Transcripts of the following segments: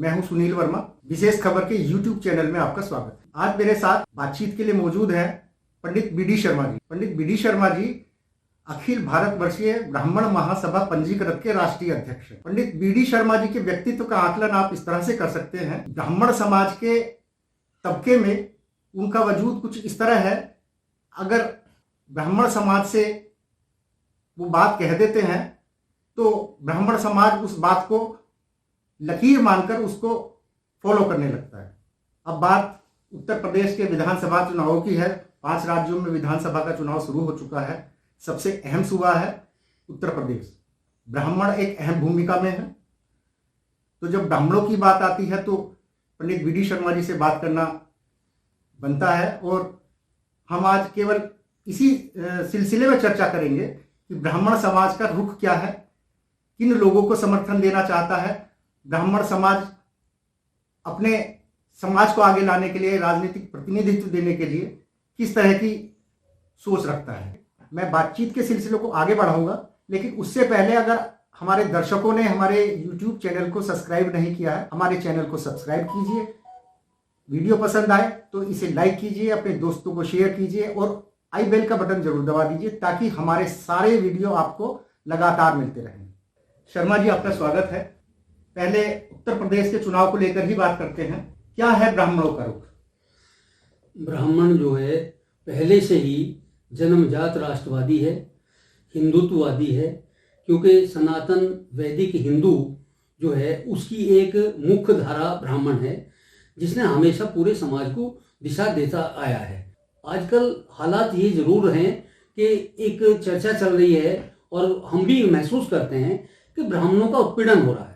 मैं हूं सुनील वर्मा। विशेष खबर के YouTube चैनल में आपका स्वागत है। आज मेरे साथ बातचीत के लिए मौजूद है पंडित बी डी शर्मा जी। पंडित बी डी शर्मा जी अखिल भारत वर्षीय ब्राह्मण महासभा पंजीकृत के राष्ट्रीय अध्यक्ष हैं। पंडित बी डी शर्मा जी के व्यक्तित्व का आकलन आप इस तरह से कर सकते हैं, ब्राह्मण समाज के तबके में उनका वजूद कुछ इस तरह है, अगर ब्राह्मण समाज से वो बात कह देते हैं तो ब्राह्मण समाज उस बात को लकीर मानकर उसको फॉलो करने लगता है। अब बात उत्तर प्रदेश के विधानसभा चुनावों की है। 5 राज्यों में विधानसभा का चुनाव शुरू हो चुका है। सबसे अहम सूबा है उत्तर प्रदेश। ब्राह्मण एक अहम भूमिका में है। तो जब ब्राह्मणों की बात आती है तो पंडित बी डी शर्मा जी से बात करना बनता है। और हम आज केवल इसी सिलसिले में चर्चा करेंगे कि ब्राह्मण समाज का रुख क्या है, किन लोगों को समर्थन देना चाहता है, ब्राह्मण समाज अपने समाज को आगे लाने के लिए, राजनीतिक प्रतिनिधित्व देने के लिए किस तरह की सोच रखता है। मैं बातचीत के सिलसिले को आगे बढ़ाऊंगा, लेकिन उससे पहले अगर हमारे दर्शकों ने हमारे YouTube चैनल को सब्सक्राइब नहीं किया है, हमारे चैनल को सब्सक्राइब कीजिए। वीडियो पसंद आए तो इसे लाइक कीजिए, अपने दोस्तों को शेयर कीजिए और आई बेल का बटन जरूर दबा दीजिए ताकि हमारे सारे वीडियो आपको लगातार मिलते रहें। शर्मा जी, आपका स्वागत है। पहले उत्तर प्रदेश के चुनाव को लेकर ही बात करते हैं। क्या है ब्राह्मणों का रुख? ब्राह्मण जो है पहले से ही जन्मजात राष्ट्रवादी है, हिंदुत्ववादी है, क्योंकि सनातन वैदिक हिंदू जो है उसकी एक मुख्य धारा ब्राह्मण है, जिसने हमेशा पूरे समाज को दिशा देता आया है। आजकल हालात ये जरूर हैं कि एक चर्चा चल रही है और हम भी महसूस करते हैं कि ब्राह्मणों का उत्पीड़न हो रहा है।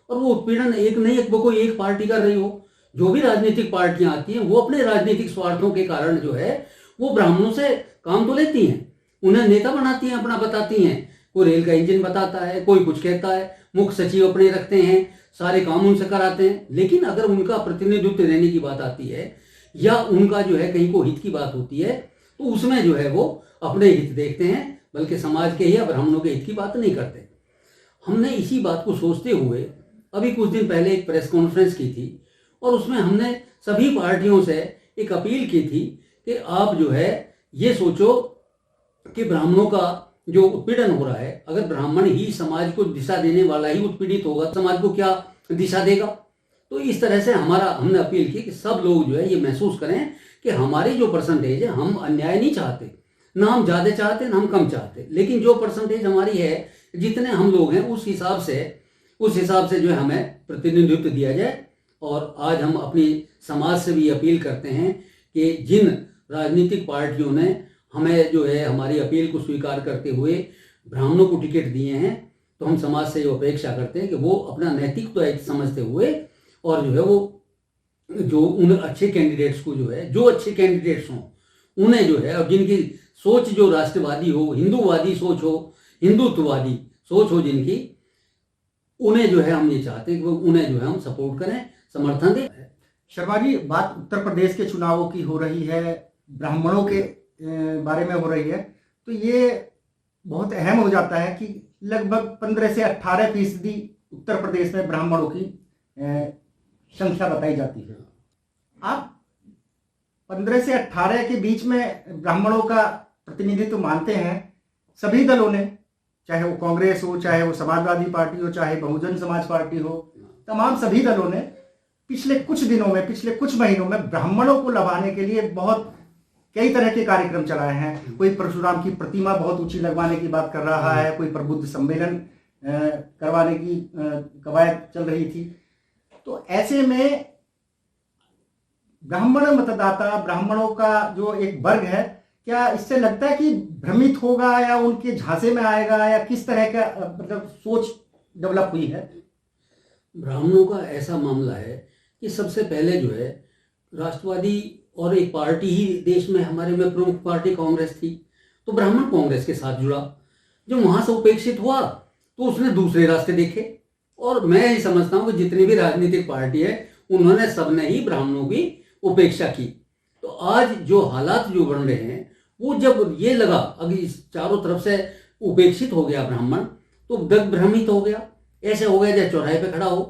और वो उत्पीड़न एक नहीं, कोई एक पार्टी कर रही हो। जो भी राजनीतिक पार्टियां आती हैं वो अपने राजनीतिक स्वार्थों के कारण जो है वो ब्राह्मणों से काम तो लेती हैं, उन्हें नेता बनाती हैं, अपना बताती हैं। कोई रेल का इंजन बताता है, कोई कुछ कहता है, मुख्य सचिव अपने रखते हैं, सारे काम उनसे कराते हैं। लेकिन अगर उनका प्रतिनिधित्व देने की बात आती है या उनका जो है कहीं को हित की बात होती है तो उसमें जो है वो अपने हित देखते हैं, बल्कि समाज के या ब्राह्मणों के हित की बात नहीं करते। हमने इसी बात को सोचते हुए अभी कुछ दिन पहले एक प्रेस कॉन्फ्रेंस की थी और उसमें हमने सभी पार्टियों से एक अपील की थी कि आप जो है ये सोचो कि ब्राह्मणों का जो उत्पीड़न हो रहा है, अगर ब्राह्मण ही समाज को दिशा देने वाला ही उत्पीड़ित होगा, समाज को क्या दिशा देगा। तो इस तरह से हमने अपील की कि सब लोग जो है ये महसूस करें कि हमारी जो परसेंटेज है, हम अन्याय नहीं चाहते, ना हम ज़्यादा चाहते ना हम कम चाहते, लेकिन जो परसेंटेज हमारी है, जितने हम लोग हैं उस हिसाब से जो है हमें प्रतिनिधित्व दिया जाए। और आज हम अपनी समाज से भी अपील करते हैं कि जिन राजनीतिक पार्टियों ने हमें जो है हमारी अपील को स्वीकार करते हुए ब्राह्मणों को टिकट दिए हैं, तो हम समाज से जो अपेक्षा करते हैं कि वो अपना नैतिक दायित्व समझते हुए और जो है वो जो उन अच्छे कैंडिडेट्स को जो है, जो अच्छे कैंडिडेट्स हों उन्हें जो है, और जिनकी सोच जो राष्ट्रवादी हो, हिंदूवादी सोच हो, हिंदुत्ववादी सोच हो जिनकी, उन्हें जो है हम ये चाहते हैं कि उन्हें जो है हम सपोर्ट करें, समर्थन दें। शर्मा जी, बात उत्तर प्रदेश के चुनावों की हो रही है, ब्राह्मणों के बारे में हो रही है, तो ये बहुत अहम हो जाता है कि लगभग 15 से 18% उत्तर प्रदेश में ब्राह्मणों की संख्या बताई जाती है। आप 15 से 18 के बीच में ब्राह्मणों का प्रतिनिधित्व मानते हैं। सभी दलों ने, चाहे वो कांग्रेस हो, चाहे वो समाजवादी पार्टी हो, चाहे बहुजन समाज पार्टी हो, तमाम सभी दलों ने पिछले कुछ दिनों में, पिछले कुछ महीनों में ब्राह्मणों को लभाने के लिए कई तरह के कार्यक्रम चलाए हैं। कोई परशुराम की प्रतिमा बहुत ऊंची लगवाने की बात कर रहा है, कोई प्रबुद्ध सम्मेलन करवाने की कवायद चल रही थी। तो ऐसे में ब्राह्मण मतदाता, ब्राह्मणों का जो एक वर्ग है, क्या इससे लगता है कि भ्रमित होगा या उनके झांसे में आएगा, या किस तरह का मतलब सोच डेवलप हुई है? ब्राह्मणों का ऐसा मामला है कि सबसे पहले जो है राष्ट्रवादी और एक पार्टी ही देश में हमारे में प्रमुख पार्टी कांग्रेस थी, तो ब्राह्मण कांग्रेस के साथ जुड़ा। जब वहां से उपेक्षित हुआ तो उसने दूसरे रास्ते देखे। और मैं ही समझता हूं कि जितनी भी राजनीतिक पार्टी है उन्होंने सबने ही ब्राह्मणों की उपेक्षा की। तो आज जो हालात जो बन रहे हैं, वो जब ये लगा अभी चारों तरफ से उपेक्षित हो गया ब्राह्मण, तो भ्रमित हो गया, ऐसे हो गया जैसे चौराहे पे खड़ा हो।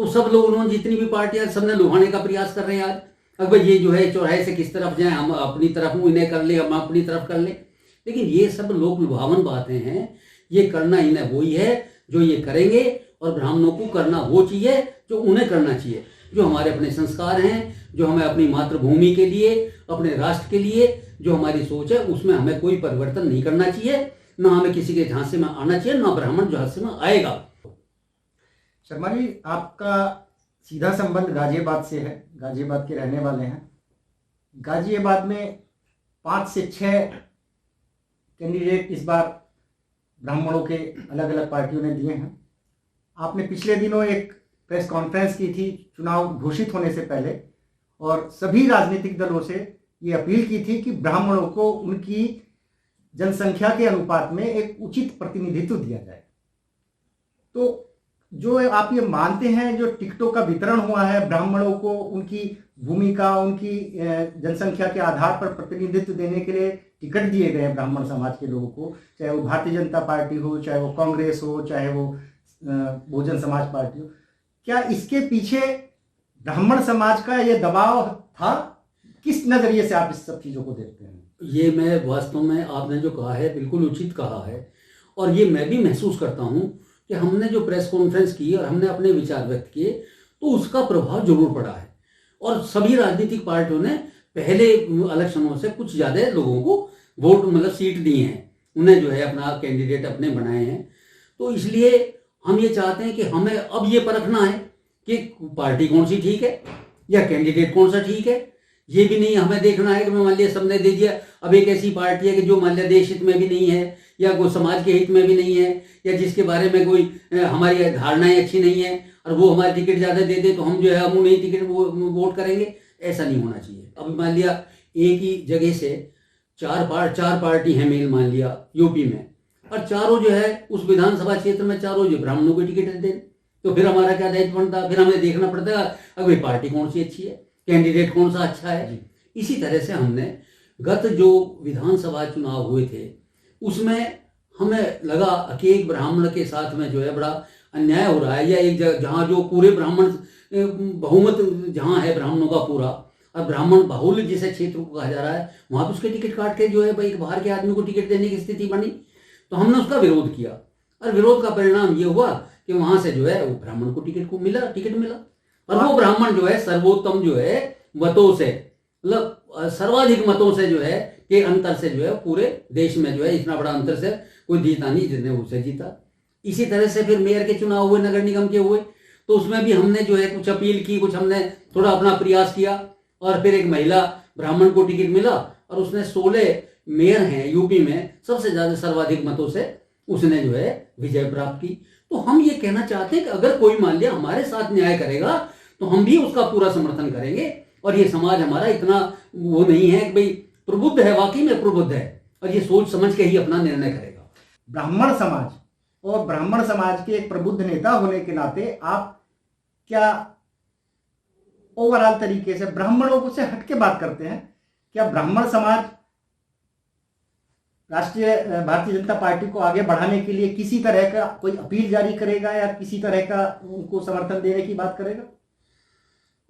तो सब लोग उन्होंने जितनी भी पार्टियां सबने लुभाने का प्रयास कर रहे हैं आज, अब ये जो है चौराहे से किस तरफ जाए, हम अपनी तरफ इन्हें कर ले, हम अपनी तरफ कर ले। लेकिन ये सब लोक लुभावन बातें हैं, ये करना इन्हें वही है जो ये करेंगे, और ब्राह्मणों को करना वो चाहिए जो उन्हें करना चाहिए, जो हमारे अपने संस्कार हैं, जो हमें अपनी मातृभूमि के लिए, अपने राष्ट्र के लिए जो हमारी सोच है, उसमें हमें कोई परिवर्तन नहीं करना चाहिए, ना हमें किसी के झांसे में आना चाहिए, ना ब्राह्मण झांसे में आएगा। शर्मा जी, आपका सीधा संबंध गाजियाबाद से है, गाजियाबाद के रहने वाले हैं। गाजियाबाद में 5 से 6 कैंडिडेट इस बार ब्राह्मणों के अलग अलग पार्टियों ने दिए हैं। आपने पिछले दिनों एक प्रेस कॉन्फ्रेंस की थी चुनाव घोषित होने से पहले, और सभी राजनीतिक दलों से ये अपील की थी कि ब्राह्मणों को उनकी जनसंख्या के अनुपात में एक उचित प्रतिनिधित्व दिया जाए। तो जो आप ये मानते हैं, जो टिकटों का वितरण हुआ है, ब्राह्मणों को उनकी भूमिका, उनकी जनसंख्या के आधार पर प्रतिनिधित्व देने के लिए टिकट दिए गए हैं ब्राह्मण समाज के लोगों को, चाहे वो भारतीय जनता पार्टी हो, चाहे वो कांग्रेस हो, चाहे वो बहुजन समाज पार्टी हो, क्या इसके पीछे ब्राह्मण समाज का ये दबाव था? किस नजरिए से आप इस सब चीजों को देखते हैं? ये मैं वास्तव में, आपने जो कहा है बिल्कुल उचित कहा है, और ये मैं भी महसूस करता हूँ कि हमने जो प्रेस कॉन्फ्रेंस की और हमने अपने विचार व्यक्त किए, तो उसका प्रभाव जरूर पड़ा है। और सभी राजनीतिक पार्टियों ने पहले इलेक्शनों से कुछ ज़्यादा लोगों को वोट, मतलब सीट दी हैं, उन्हें जो है अपना कैंडिडेट अपने बनाए हैं। तो इसलिए हम ये चाहते हैं कि हमें अब ये परखना है कि पार्टी कौन सी ठीक है या कैंडिडेट कौन सा ठीक है। ये भी नहीं हमें देखना है कि मान लिया सबने दे दिया, अब एक ऐसी पार्टी है कि जो मान लिया देश हित में भी नहीं है, या कोई समाज के हित में भी नहीं है, या जिसके बारे में कोई हमारी धारणाएं अच्छी नहीं है, और वो हमारी टिकट ज़्यादा दे दे तो हम जो है हम नहीं टिकट वोट करेंगे। ऐसा नहीं होना चाहिए। अब मान लिया एक ही जगह से चार पार्टी हैं मेल, मान लिया यूपी में, और चारों जो है उस विधानसभा क्षेत्र में चारों जो ब्राह्मणों को टिकट दे, तो फिर हमारा क्या दायित्व बनता? फिर हमें देखना पड़ता है अगर पार्टी कौन सी अच्छी है, कैंडिडेट कौन सा अच्छा है। इसी तरह से हमने गत जो विधानसभा चुनाव हुए थे उसमें हमें लगा कि एक ब्राह्मण के साथ में जो है बड़ा अन्याय हो रहा है, या एक जहाँ जो पूरे ब्राह्मण बहुमत जहाँ है ब्राह्मणों का पूरा, और ब्राह्मण बाहुल्य जिसे क्षेत्र को कहा जा रहा है, वहाँ पर उसके टिकट काट के जो है भाई बाहर के आदमी को टिकट देने की स्थिति बनी। तो हमने उसका विरोध किया, और विरोध का परिणाम ये हुआ कि वहाँ से जो है वो ब्राह्मण को टिकट मिला, और वो ब्राह्मण जो है सर्वोत्तम जो है मतों से, मतलब सर्वाधिक मतों से जो है के अंतर से जो है पूरे देश में जो है इतना बड़ा अंतर से कोई जीता नहीं, जिसने उसे जीता। इसी तरह से फिर मेयर के चुनाव हुए, नगर निगम के हुए, तो उसमें भी हमने जो है कुछ अपील की, कुछ हमने थोड़ा अपना प्रयास किया, और फिर एक महिला ब्राह्मण को टिकट मिला, और उसने 16 मेयर हैं यूपी में, सबसे ज्यादा सर्वाधिक मतों से उसने जो है विजय प्राप्त की। तो हम ये कहना चाहते हैं कि अगर कोई मान लिया हमारे साथ न्याय करेगा तो हम भी उसका पूरा समर्थन करेंगे, और ये समाज हमारा इतना वो नहीं है कि भाई प्रबुद्ध है, वाकई में प्रबुद्ध है, और ये सोच समझ के ही अपना निर्णय करेगा। ब्राह्मण समाज और ब्राह्मण समाज के एक प्रबुद्ध नेता होने के नाते आप क्या ओवरऑल तरीके से ब्राह्मणों से हटके बात करते हैं? क्या ब्राह्मण समाज राष्ट्रीय भारतीय जनता पार्टी को आगे बढ़ाने के लिए किसी तरह का कोई अपील जारी करेगा, या किसी तरह का उनको समर्थन देने की बात करेगा?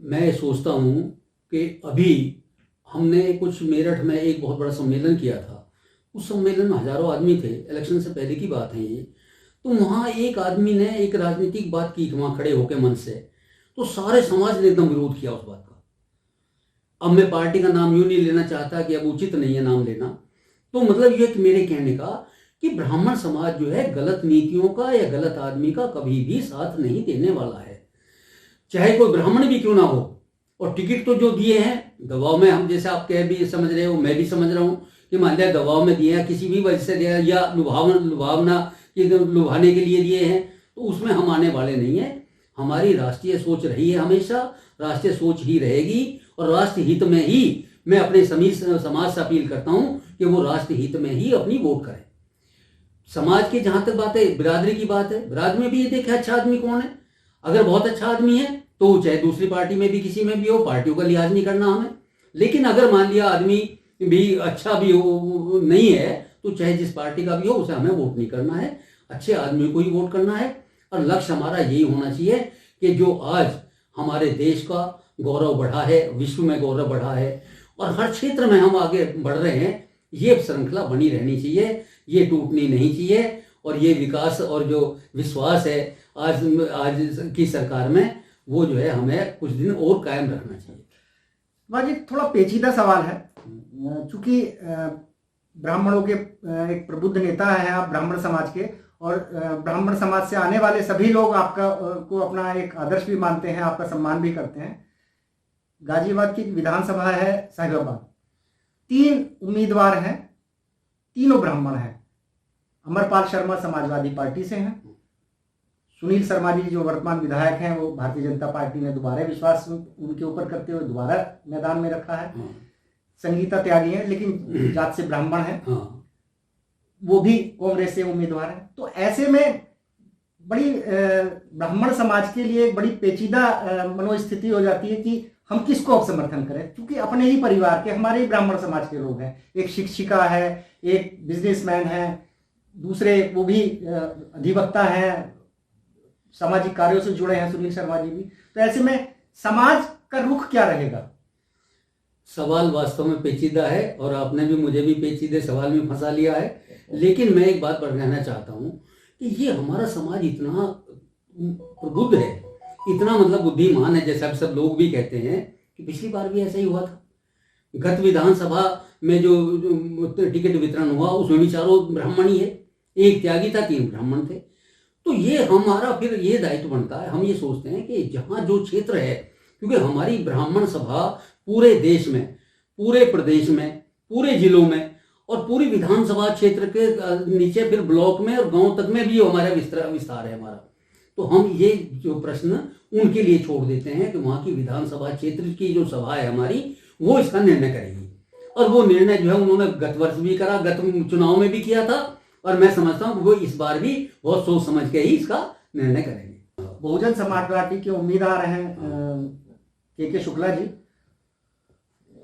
मैं सोचता हूँ कि अभी हमने कुछ मेरठ में एक बहुत बड़ा सम्मेलन किया था। उस सम्मेलन में हजारों आदमी थे, इलेक्शन से पहले की बात है ये। तो वहाँ एक आदमी ने एक राजनीतिक बात की वहाँ खड़े होकर मन से, तो सारे समाज ने एकदम विरोध किया उस बात का। अब मैं पार्टी का नाम यूँ नहीं लेना चाहता कि अब उचित नहीं है नाम लेना। तो मतलब ये कि मेरे कहने का कि ब्राह्मण समाज जो है गलत नीतियों का या गलत आदमी का कभी भी साथ नहीं देने वाला है, चाहे कोई ब्राह्मण भी क्यों ना हो। और टिकट तो जो दिए हैं दबाव में, हम जैसे आप कह भी समझ रहे हो, मैं भी समझ रहा हूँ कि मान लिया दबाव में दिए हैं, किसी भी वजह से दिया, या लुभाने के लिए दिए हैं, तो उसमें हम आने वाले नहीं हैं। हमारी राष्ट्रीय सोच रही है, हमेशा राष्ट्रीय सोच ही रहेगी, और राष्ट्र हित में ही मैं अपने सभी समाज से अपील करता हूं कि वो राष्ट्र हित में ही अपनी वोट करें। समाज की जहां तक बात है, बिरादरी की बात है, बिरादरी में भी ये देखे अच्छा आदमी कौन है। अगर बहुत अच्छा आदमी है तो चाहे दूसरी पार्टी में भी किसी में भी हो, पार्टियों का लिहाज नहीं करना हमें। लेकिन अगर मान लिया आदमी भी अच्छा भी हो नहीं है, तो चाहे जिस पार्टी का भी हो उसे हमें वोट नहीं करना है, अच्छे आदमी को ही वोट करना है। और लक्ष्य हमारा यही होना चाहिए कि जो आज हमारे देश का गौरव बढ़ा है, विश्व में गौरव बढ़ा है और हर क्षेत्र में हम आगे बढ़ रहे हैं, ये श्रृंखला बनी रहनी चाहिए, ये टूटनी नहीं चाहिए। और ये विकास और जो विश्वास है आज की सरकार में, वो जो है हमें कुछ दिन और कायम रखना चाहिए। जी थोड़ा पेचीदा सवाल है, चूंकि ब्राह्मणों के एक प्रबुद्ध नेता हैं आप, ब्राह्मण समाज के, और ब्राह्मण समाज से आने वाले सभी लोग आपका को अपना एक आदर्श भी मानते हैं, आपका सम्मान भी करते हैं। गाजियाबाद की विधानसभा है साहिबाबाद, 3 उम्मीदवार हैं, तीनों ब्राह्मण हैं। अमरपाल शर्मा समाजवादी पार्टी से हैं, सुनील शर्मा जी जो वर्तमान विधायक हैं वो भारतीय जनता पार्टी ने दोबारा विश्वास उनके ऊपर करते हुए दोबारा मैदान में रखा है। संगीता त्यागी है लेकिन जात से ब्राह्मण है, वो भी कांग्रेस से उम्मीदवार है। तो ऐसे में बड़ी ब्राह्मण समाज के लिए एक बड़ी पेचीदा मनोस्थिति हो जाती है कि हम किसको अब समर्थन करें, क्योंकि अपने ही परिवार के, हमारे ही ब्राह्मण समाज के लोग हैं। एक शिक्षिका है, एक बिजनेसमैन है, दूसरे वो भी अधिवक्ता हैं, सामाजिक कार्यों से जुड़े हैं सुनील शर्मा जी भी। तो ऐसे में समाज का रुख क्या रहेगा? सवाल वास्तव में पेचीदा है और आपने भी मुझे भी पेचीदे सवाल में फंसा लिया है। लेकिन मैं एक बात पर कहना चाहता हूं कि ये हमारा समाज इतना प्रबुद्ध है, इतना मतलब बुद्धिमान है, जैसा सब लोग भी कहते हैं कि पिछली बार भी ऐसा ही हुआ था। गत विधानसभा में जो टिकट वितरण हुआ उसमें भी 4 ब्राह्मण ही है, एक त्यागी था, 3 ब्राह्मण थे। तो ये हमारा फिर ये दायित्व बनता है, हम ये सोचते हैं कि जहाँ जो क्षेत्र है, क्योंकि हमारी ब्राह्मण सभा पूरे देश में, पूरे प्रदेश में, पूरे जिलों में और पूरी विधानसभा क्षेत्र के नीचे फिर ब्लॉक में और गांव तक में भी हमारा विस्तार है हमारा। तो हम ये जो प्रश्न उनके लिए छोड़ देते हैं कि वहाँ की विधानसभा क्षेत्र की जो सभा है हमारी, वो इसका निर्णय करेगी। और वो निर्णय जो है उन्होंने गत वर्ष भी करा, गत चुनाव में भी किया था, और मैं समझता हूँ कि वो इस बार भी बहुत सोच समझ के ही इसका निर्णय करेंगे। बहुजन समाज पार्टी के उम्मीदवार हैं के शुक्ला जी,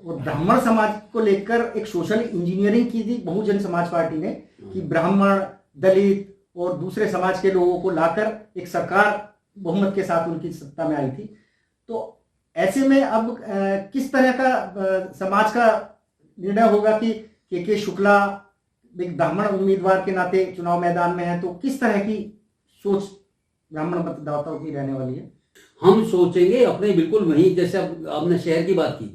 और ब्राह्मण समाज को लेकर एक सोशल इंजीनियरिंग की थी बहुजन समाज पार्टी ने कि ब्राह्मण, दलित और दूसरे समाज के लोगों को लाकर एक सरकार बहुमत के साथ उनकी सत्ता में आई थी। तो ऐसे में अब किस तरह का समाज का निर्णय होगा कि के शुक्ला एक ब्राह्मण उम्मीदवार के नाते चुनाव मैदान में है, तो किस तरह की सोच ब्राह्मण मतदाताओं की रहने वाली है? हम सोचेंगे अपने बिल्कुल वही, जैसे आपने शहर की बात की,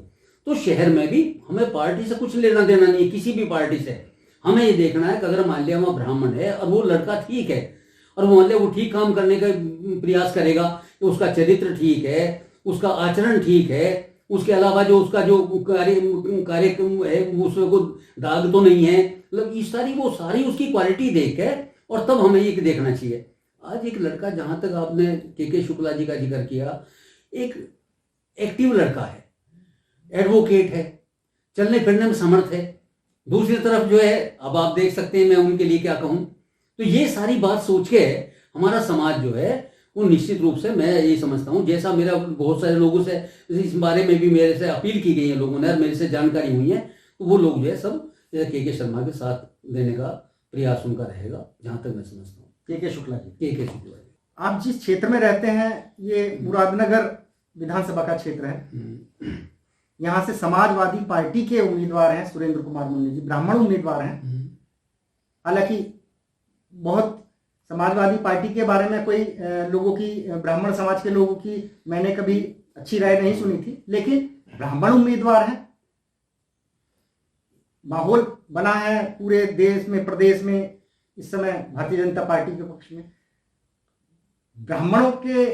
तो शहर में भी हमें पार्टी से कुछ लेना देना नहीं है, किसी भी पार्टी से। हमें ये देखना है कि अगर मान लिया वहाँ ब्राह्मण है और वो लड़का ठीक है और मान लिया वो ठीक काम करने का प्रयास करेगा, उसका चरित्र ठीक है, उसका आचरण ठीक है, उसके अलावा जो उसका जो कार्यक्रम है उसको दाग तो नहीं है, मतलब इस वो सारी उसकी क्वालिटी देख के, और तब हमें ये देखना चाहिए। आज एक लड़का, जहाँ तक आपने के शुक्ला जी का जिक्र किया, एक एक्टिव लड़का है, एडवोकेट है, चलने फिरने में समर्थ है। दूसरी तरफ जो है, अब आप देख सकते हैं मैं उनके लिए क्या कहूँ, तो ये सारी बात सोच के हमारा समाज जो है वो निश्चित रूप से, मैं यही समझता हूँ, जैसा मेरा बहुत सारे लोगों से इस बारे में भी मेरे से अपील की गई है, लोगों ने मेरे से जानकारी हुई है, तो वो लोग जो है सब के शर्मा के साथ देने का प्रयास उनका रहेगा, जहाँ तक मैं समझता हूँ। के शुक्ला जी, के शुक्ला जी, आप जिस क्षेत्र में रहते हैं ये मुरादनगर विधानसभा का क्षेत्र है। यहाँ से समाजवादी पार्टी के उम्मीदवार हैं सुरेंद्र कुमार मुन्नी जी, ब्राह्मण उम्मीदवार हैं। हालांकि बहुत समाजवादी पार्टी के बारे में कोई लोगों की, ब्राह्मण समाज के लोगों की मैंने कभी अच्छी राय नहीं सुनी थी, लेकिन ब्राह्मण उम्मीदवार हैं। माहौल बना है पूरे देश में, प्रदेश में इस समय भारतीय जनता पार्टी के पक्ष में। ब्राह्मणों के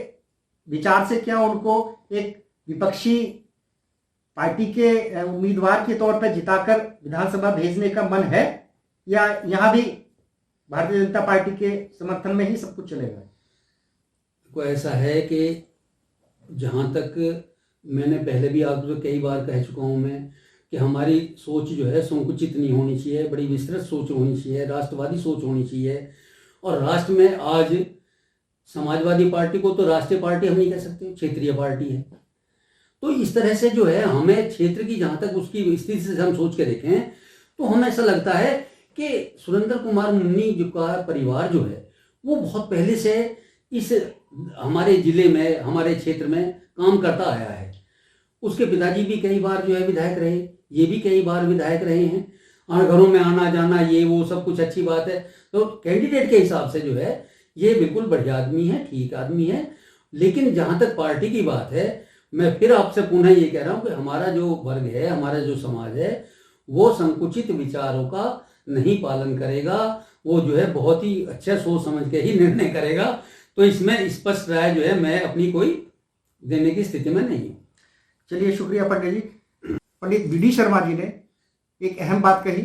विचार से क्या उनको एक विपक्षी पार्टी के उम्मीदवार के तौर पर जिताकर विधानसभा भेजने का मन है, या यहां भी भारतीय जनता पार्टी के समर्थन में ही सब कुछ चलेगा? को ऐसा है कि जहां तक मैंने पहले भी आपको कई बार कह चुका हूं मैं कि हमारी सोच जो है संकुचित नहीं होनी चाहिए, बड़ी विस्तृत सोच होनी चाहिए, राष्ट्रवादी सोच होनी चाहिए। और राष्ट्र में आज समाजवादी पार्टी को तो राष्ट्रीय पार्टी हम नहीं कह सकते, क्षेत्रीय पार्टी है। तो इस तरह से जो है हमें क्षेत्र की जहाँ तक उसकी स्थिति से हम सोच के देखें तो हमें ऐसा लगता है कि सुरेंद्र कुमार मुन्नी जी का परिवार जो है वो बहुत पहले से इस हमारे जिले में, हमारे क्षेत्र में काम करता आया है। उसके पिताजी भी कई बार जो है विधायक रहे, ये भी कई बार विधायक रहे हैं, और घरों में आना जाना ये वो सब कुछ अच्छी बात है। तो कैंडिडेट के हिसाब से जो है ये बिल्कुल बढ़िया आदमी है, ठीक आदमी है। लेकिन जहाँ तक पार्टी की बात है, मैं फिर आपसे पुनः ये कह रहा हूँ कि हमारा जो वर्ग है, हमारा जो समाज है, वो संकुचित विचारों का नहीं पालन करेगा। वो जो है बहुत ही अच्छा सोच समझ के ही निर्णय करेगा। तो इसमें स्पष्ट राय जो है मैं अपनी कोई देने की स्थिति में नहीं हूँ। चलिए, शुक्रिया पंडित जी। पंडित बीडी शर्मा जी ने एक अहम बात कही।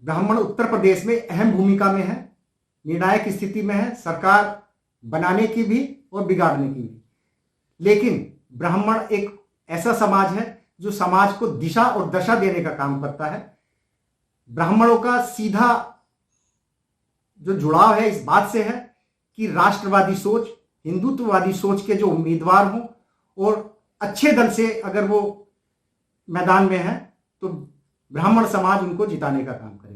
ब्राह्मण उत्तर प्रदेश में अहम भूमिका में है, निर्णायक स्थिति में है, सरकार बनाने की भी और बिगाड़ने की भी। लेकिन ब्राह्मण एक ऐसा समाज है जो समाज को दिशा और दशा देने का काम करता है। ब्राह्मणों का सीधा जो जुड़ाव है इस बात से है कि राष्ट्रवादी सोच, हिंदुत्ववादी सोच के जो उम्मीदवार हों और अच्छे दल से अगर वो मैदान में है तो ब्राह्मण समाज उनको जिताने का काम करे।